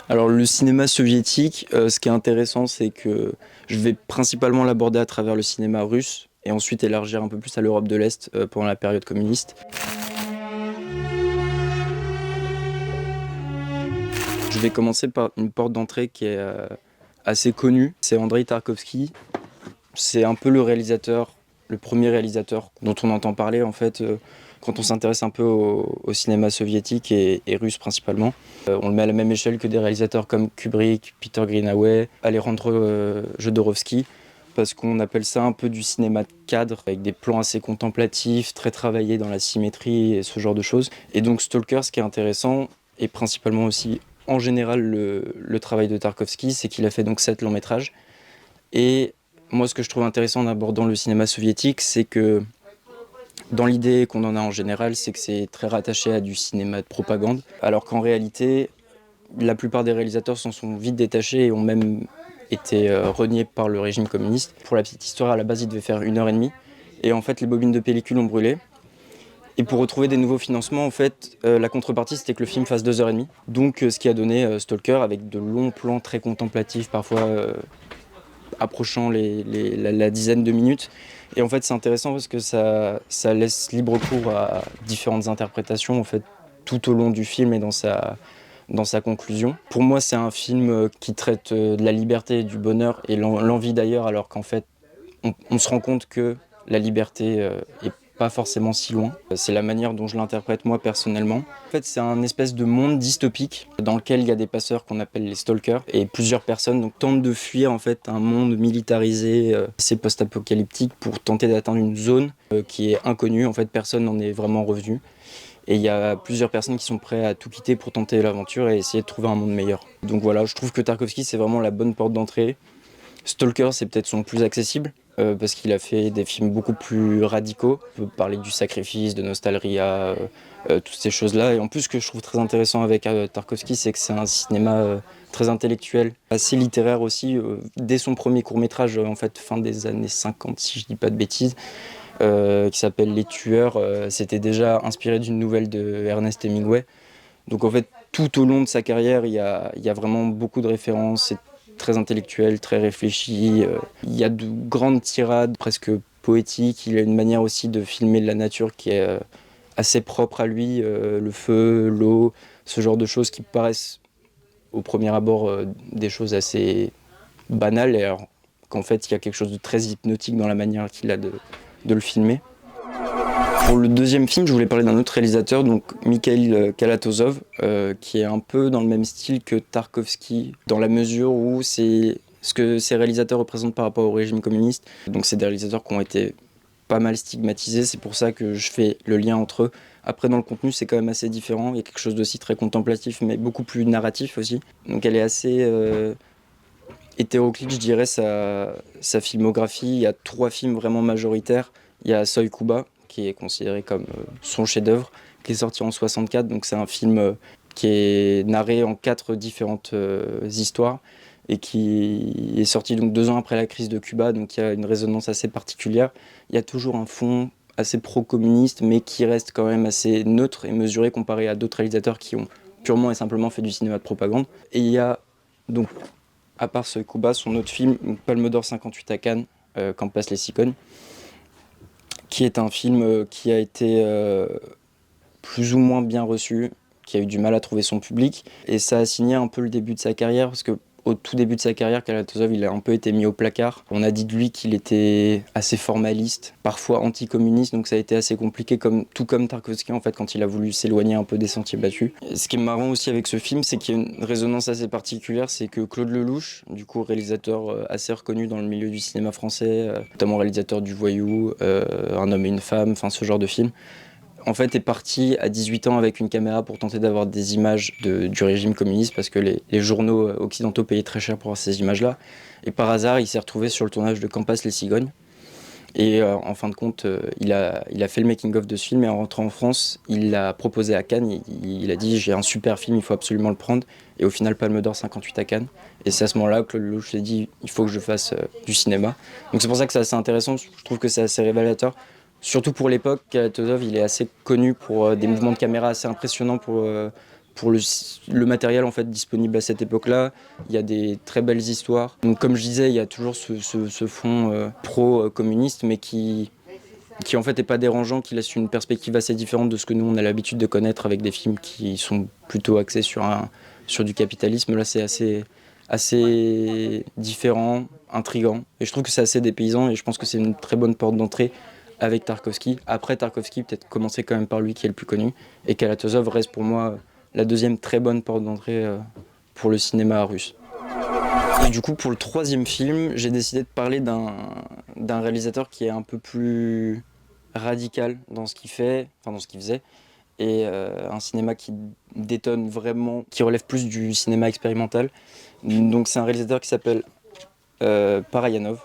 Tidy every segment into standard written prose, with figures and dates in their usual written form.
Alors le cinéma soviétique, ce qui est intéressant, c'est que je vais principalement l'aborder à travers le cinéma russe et ensuite élargir un peu plus à l'Europe de l'Est pendant la période communiste. Je vais commencer par une porte d'entrée qui est assez connue, c'est Andreï Tarkovsky. C'est un peu le réalisateur, le premier réalisateur dont on entend parler en fait quand on s'intéresse un peu au cinéma soviétique et russe principalement. On le met à la même échelle que des réalisateurs comme Kubrick, Peter Greenaway, Alejandro Jodorowsky, parce qu'on appelle ça un peu du cinéma de cadre, avec des plans assez contemplatifs, très travaillés dans la symétrie et ce genre de choses. Et donc Stalker, ce qui est intéressant, et principalement aussi en général le travail de Tarkovsky, c'est qu'il a fait donc 7 longs métrages. Et moi, ce que je trouve intéressant en abordant le cinéma soviétique, c'est que dans l'idée qu'on en a en général, c'est que c'est très rattaché à du cinéma de propagande, alors qu'en réalité, la plupart des réalisateurs s'en sont vite détachés et ont même été reniés par le régime communiste. Pour la petite histoire, à la base, il devait faire 1 heure et demie. Et en fait, les bobines de pellicule ont brûlé. Et pour retrouver des nouveaux financements, en fait, la contrepartie, c'était que le film fasse 2 heures et demie. Donc, ce qui a donné Stalker, avec de longs plans très contemplatifs, parfois approchant la dizaine de minutes. Et en fait, c'est intéressant parce que ça laisse libre cours à différentes interprétations en fait, tout au long du film et dans sa conclusion. Pour moi, c'est un film qui traite de la liberté, du bonheur et l'envie d'ailleurs, alors qu'en fait, on se rend compte que la liberté est pas forcément si loin. C'est la manière dont je l'interprète moi personnellement. En fait, c'est un espèce de monde dystopique dans lequel il y a des passeurs qu'on appelle les stalkers et plusieurs personnes donc tentent de fuir en fait un monde militarisé, assez post-apocalyptique pour tenter d'atteindre une zone qui est inconnue. En fait, personne n'en est vraiment revenu. Et il y a plusieurs personnes qui sont prêtes à tout quitter pour tenter l'aventure et essayer de trouver un monde meilleur. Donc voilà, je trouve que Tarkovsky, c'est vraiment la bonne porte d'entrée. Stalker, c'est peut-être son plus accessible, parce qu'il a fait des films beaucoup plus radicaux. On peut parler du sacrifice, de Nostalria, toutes ces choses-là. Et en plus, ce que je trouve très intéressant avec Tarkovsky, c'est que c'est un cinéma très intellectuel, assez littéraire aussi. Dès son premier court-métrage, en fait, fin des années 50, si je dis pas de bêtises, qui s'appelle Les Tueurs, c'était déjà inspiré d'une nouvelle de Ernest Hemingway. Donc en fait, tout au long de sa carrière, il y a vraiment beaucoup de références. C'est très intellectuel, très réfléchi. Il y a de grandes tirades, presque poétiques. Il a une manière aussi de filmer la nature qui est assez propre à lui. Le feu, l'eau, ce genre de choses qui paraissent au premier abord des choses assez banales. Et alors qu'en fait, il y a quelque chose de très hypnotique dans la manière qu'il a de le filmer. Pour le deuxième film, je voulais parler d'un autre réalisateur, donc Mikhail Kalatozov, qui est un peu dans le même style que Tarkovsky, dans la mesure où c'est ce que ces réalisateurs représentent par rapport au régime communiste. Donc c'est des réalisateurs qui ont été pas mal stigmatisés, c'est pour ça que je fais le lien entre eux. Après, dans le contenu, c'est quand même assez différent. Il y a quelque chose d'aussi très contemplatif, mais beaucoup plus narratif aussi. Donc elle est assez hétéroclite, je dirais, sa filmographie. Il y a 3 films vraiment majoritaires. Il y a Soy Kuba, qui est considéré comme son chef-d'œuvre, qui est sorti en 64. Donc c'est un film qui est narré en 4 différentes histoires et qui est sorti donc 2 ans après la crise de Cuba. Donc il y a une résonance assez particulière. Il y a toujours un fond assez pro-communiste, mais qui reste quand même assez neutre et mesuré comparé à d'autres réalisateurs qui ont purement et simplement fait du cinéma de propagande. Et il y a donc à part ce Kuba, son autre film, Palme d'Or 58 à Cannes, Quand passent les cigognes, qui est un film qui a été plus ou moins bien reçu, qui a eu du mal à trouver son public. Et ça a signé un peu le début de sa carrière, parce que au tout début de sa carrière, Kalatozov, il a un peu été mis au placard. On a dit de lui qu'il était assez formaliste, parfois anticommuniste, donc ça a été assez compliqué, tout comme Tarkovsky, en fait, quand il a voulu s'éloigner un peu des sentiers battus. Et ce qui est marrant aussi avec ce film, c'est qu'il y a une résonance assez particulière, c'est que Claude Lelouch, du coup réalisateur assez reconnu dans le milieu du cinéma français, notamment réalisateur du Voyou, Un homme et une femme, enfin ce genre de film, en fait, est parti à 18 ans avec une caméra pour tenter d'avoir des images du régime communiste parce que les journaux occidentaux payaient très cher pour avoir ces images-là. Et par hasard, il s'est retrouvé sur le tournage de Quand passent les cigognes. Et en fin de compte, il a fait le making-of de ce film et en rentrant en France, il l'a proposé à Cannes. Il a dit « j'ai un super film, il faut absolument le prendre ». Et au final, Palme d'Or 58 à Cannes. Et c'est à ce moment-là que Claude Lelouch s'est dit « il faut que je fasse du cinéma ». Donc c'est pour ça que c'est assez intéressant, je trouve que c'est assez révélateur. Surtout pour l'époque, Kalatozov, il est assez connu pour des mouvements de caméra assez impressionnants pour le matériel en fait disponible à cette époque-là. Il y a des très belles histoires. Donc comme je disais, il y a toujours ce fond pro-communiste, mais qui en fait est pas dérangeant, qui laisse une perspective assez différente de ce que nous on a l'habitude de connaître avec des films qui sont plutôt axés sur du capitalisme. Là c'est assez différent, intriguant, et je trouve que c'est assez dépaysant, et je pense que c'est une très bonne porte d'entrée avec Tarkovsky. Après Tarkovsky, peut-être commencer quand même par lui qui est le plus connu, et Kalatozov reste pour moi la deuxième très bonne porte d'entrée pour le cinéma russe. Et du coup, pour le troisième film, j'ai décidé de parler d'un réalisateur qui est un peu plus radical dans ce qu'il fait, enfin dans ce qu'il faisait, et un cinéma qui détonne vraiment, qui relève plus du cinéma expérimental. Donc c'est un réalisateur qui s'appelle Parayanov,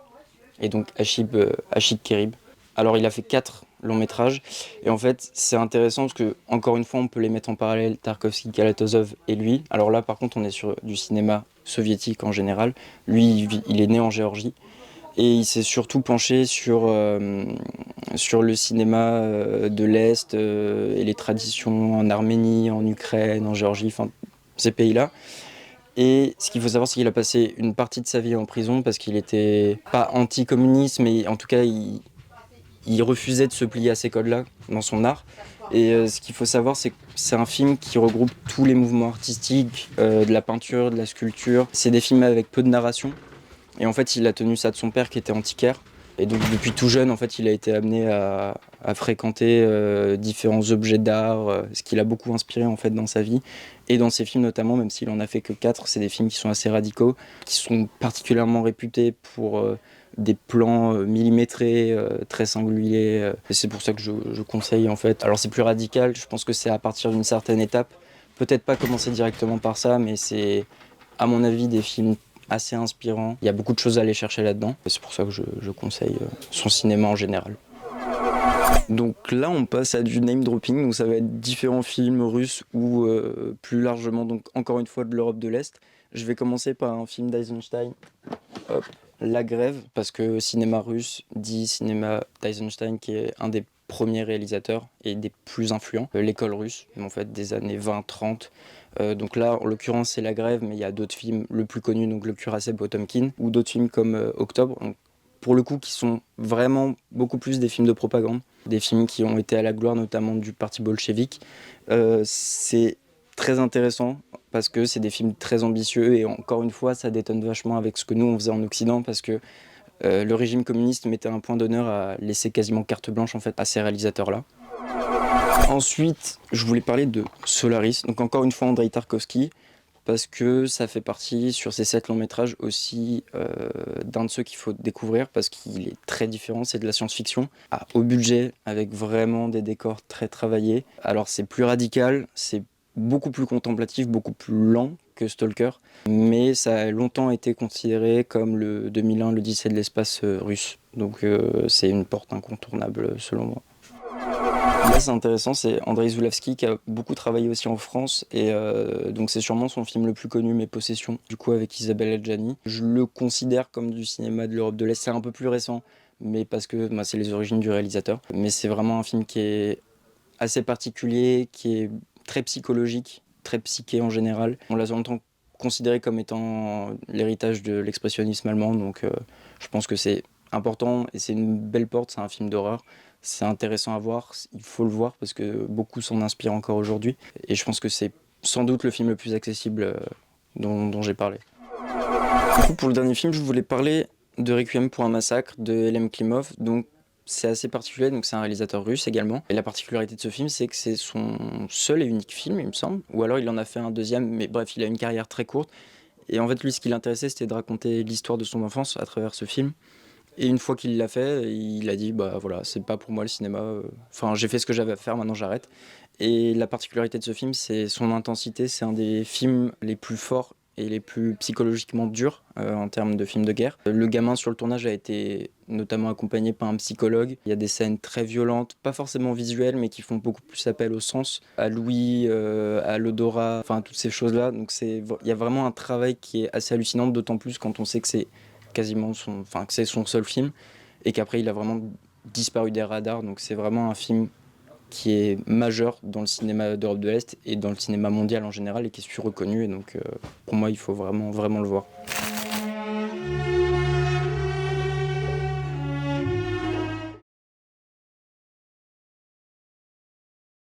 et donc Achid Kerib. Alors il a fait 4 longs métrages, et en fait c'est intéressant parce que, encore une fois, on peut les mettre en parallèle, Tarkovsky, Kalatozov et lui. Alors là par contre on est sur du cinéma soviétique en général. Lui il est né en Géorgie, et il s'est surtout penché sur le cinéma de l'Est et les traditions en Arménie, en Ukraine, en Géorgie, enfin ces pays-là. Et ce qu'il faut savoir, c'est qu'il a passé une partie de sa vie en prison parce qu'il était pas anti-communiste, mais en tout cas il refusait de se plier à ces codes-là dans son art. Et ce qu'il faut savoir, c'est que c'est un film qui regroupe tous les mouvements artistiques, de la peinture, de la sculpture. C'est des films avec peu de narration. Et en fait, il a tenu ça de son père qui était antiquaire. Et donc, depuis tout jeune, en fait, il a été amené à fréquenter différents objets d'art, ce qui l'a beaucoup inspiré en fait dans sa vie. Et dans ses films notamment, même s'il en a fait que 4, c'est des films qui sont assez radicaux, qui sont particulièrement réputés pour des plans millimétrés, très singuliers. Et c'est pour ça que je conseille en fait. Alors c'est plus radical, je pense que c'est à partir d'une certaine étape. Peut-être pas commencer directement par ça, mais c'est à mon avis des films assez inspirants. Il y a beaucoup de choses à aller chercher là-dedans. Et c'est pour ça que je conseille son cinéma en général. Donc là, on passe à du name dropping, donc ça va être différents films russes ou plus largement, donc encore une fois de l'Europe de l'Est. Je vais commencer par un film d'Eisenstein, hop, La Grève, parce que cinéma russe dit cinéma d'Eisenstein, qui est un des premiers réalisateurs et des plus influents. L'école russe, en fait, des années 20-30. Donc là, en l'occurrence, c'est La Grève, mais il y a d'autres films, le plus connu, donc Le Cuirassé Potemkin, ou d'autres films comme Octobre. Donc, pour le coup, qui sont vraiment beaucoup plus des films de propagande, des films qui ont été à la gloire notamment du parti bolchevique. C'est très intéressant parce que c'est des films très ambitieux, et encore une fois, ça détonne vachement avec ce que nous on faisait en Occident, parce que le régime communiste mettait un point d'honneur à laisser quasiment carte blanche en fait à ces réalisateurs-là. Ensuite, je voulais parler de Solaris, donc encore une fois Andrei Tarkovsky, parce que ça fait partie, sur ces 7 longs métrages aussi, d'un de ceux qu'il faut découvrir, parce qu'il est très différent. C'est de la science-fiction à haut budget, avec vraiment des décors très travaillés. Alors c'est plus radical, c'est beaucoup plus contemplatif, beaucoup plus lent que Stalker, mais ça a longtemps été considéré comme le 2001, l'Odyssée de l'espace russe. Donc c'est une porte incontournable selon moi. Là, c'est intéressant, c'est Andrei Zulawski qui a beaucoup travaillé aussi en France, et donc c'est sûrement son film le plus connu, Mes Possessions, du coup avec Isabelle Adjani. Je le considère comme du cinéma de l'Europe de l'Est, c'est un peu plus récent, mais parce que c'est les origines du réalisateur. Mais c'est vraiment un film qui est assez particulier, qui est très psychologique, très psyché en général. On l'a longtemps considéré comme étant l'héritage de l'expressionnisme allemand, donc je pense que c'est important, et c'est une belle porte, c'est un film d'horreur. C'est intéressant à voir, il faut le voir parce que beaucoup s'en inspirent encore aujourd'hui. Et je pense que c'est sans doute le film le plus accessible dont j'ai parlé. Du coup, pour le dernier film, je voulais parler de Requiem pour un massacre de Elem Klimov. Donc, c'est assez particulier, donc c'est un réalisateur russe également. Et la particularité de ce film, c'est que c'est son seul et unique film, il me semble. Ou alors il en a fait un deuxième, mais bref, il a une carrière très courte. Et en fait, lui, ce qui l'intéressait, c'était de raconter l'histoire de son enfance à travers ce film. Et une fois qu'il l'a fait, il a dit bah voilà, c'est pas pour moi le cinéma. Enfin, j'ai fait ce que j'avais à faire, maintenant j'arrête. Et la particularité de ce film, c'est son intensité. C'est un des films les plus forts et les plus psychologiquement durs en termes de films de guerre. Le gamin sur le tournage a été notamment accompagné par un psychologue. Il y a des scènes très violentes, pas forcément visuelles, mais qui font beaucoup plus appel au sens, à l'ouïe, à l'odorat, enfin toutes ces choses-là. Donc il y a vraiment un travail qui est assez hallucinant, d'autant plus quand on sait que c'est quasiment que c'est son seul film, et qu'après il a vraiment disparu des radars. Donc c'est vraiment un film qui est majeur dans le cinéma d'Europe de l'Est et dans le cinéma mondial en général et qui est reconnu. Et donc pour moi, il faut vraiment, vraiment le voir.